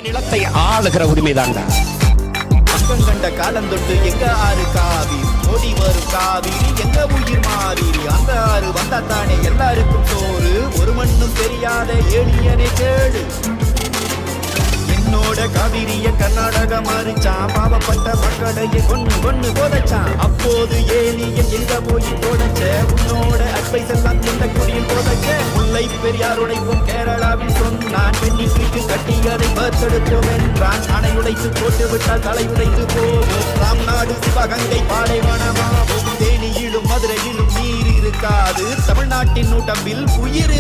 நிலத்தை ஆளுகிற உரிமைதான்டா. பக்கம் கண்ட காலம் தொட்டு எங்க ஆறு காவி ஓடி வரும் காவிரி எங்க உயிர் மாறி அந்த ஆறு வந்தா தானே எல்லாருக்கும் சோறு ஒரு மண்ணும் தெரியாத ஏழியனை கேடு என்னோட காவிரிய கர்நாடக மாறிச்சான் பாவப்பட்ட மக்களையே கொன்னு போதச்சான் அப்போது ஏலியன் எங்க போய் போதச்ச உன்னோட அட்வைஸ் எல்லாம் எந்த குடியில் போதச்ச முல்லை பெரியாருடைக்கும் கேரளாவில் சொன்னான் பெண்ணிக்கு கட்டியதை பத்தெடுப்போம் என்றான் அணை உடைத்து போட்டு விட்டால் தலை உடைத்து போவோம் ராம்நாடு சிவகங்கை பாலைவனமாகும் தேனியிலும் மதுரையிலும் நீர் இருக்காது தமிழ்நாட்டின் ஊட்டம்பில் உயிர்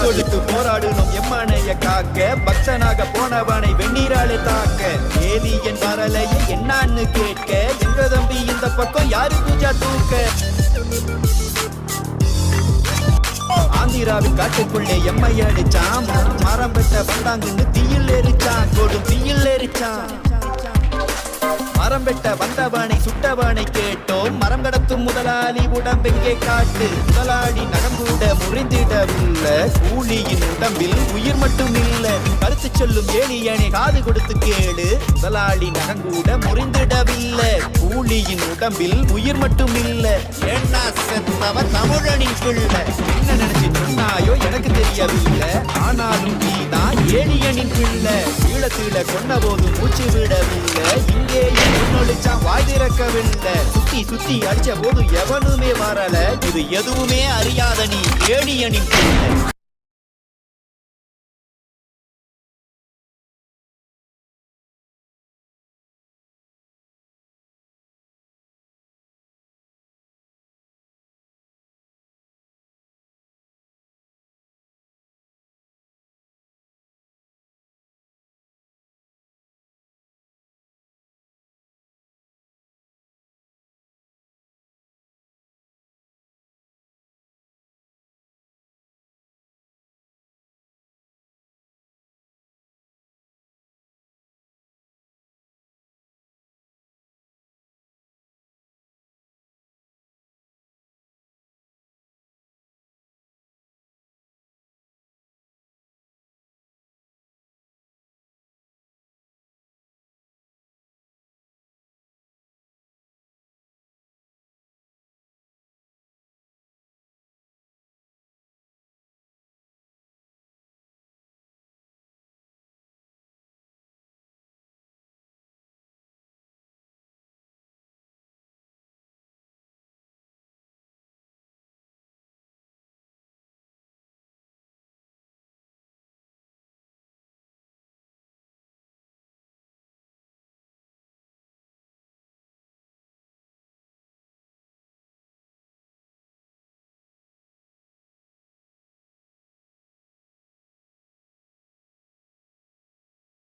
கொடுத்து போராடணும் எம்மனைய காக்க பக்தனாக போனவனை வெந்நீராலே தாக்க ஏலியன் வரலையே என்னான்னு கேட்க எங்க தம்பி இந்த பக்கம் யாரு பூஜா தூக்க ஆந்திராவில் காட்டுக்குள்ளே எம்மை அடிச்சான் மரம் பெற்ற வந்தாங்கன்னு தீயில் எரிச்சான் கொடும் தீயில் எரிச்சான் மரம் வெட்ட வந்தவனை சுட்டவனை கேட்டோம் மரம் கடத்தும் முதலாளி உடம்பெங்கே காட்டு முதலாளி நகங்கூட முறிந்திடவில்லை கூலியின் உடம்பில் உயிர் மட்டும் இல்ல கருத்து சொல்லும் ஏலியனை காது கொடுத்து கேளு முதலாளி நகங்கூட முறிந்திடவில்லை கூலியின் உடம்பில் உயிர் மட்டும் இல்ல ஏன்னா செத்தவ தமிழனின் பிள்ளை என்ன நினைச்சு சொன்னாயோ எனக்கு தெரியவில்லை ஆனாலும் நீதான் ஏலியனின் பிள்ளை ஈழத்தீழ கொண்ட போது மூச்சு விடவில்லை இங்கே வாய் திறக்கவில்லை சுத்தி அடிச்ச போது எவனுமே வரல இது எதுவுமே அறியாத நீ ஏலியனின் பிள்ளை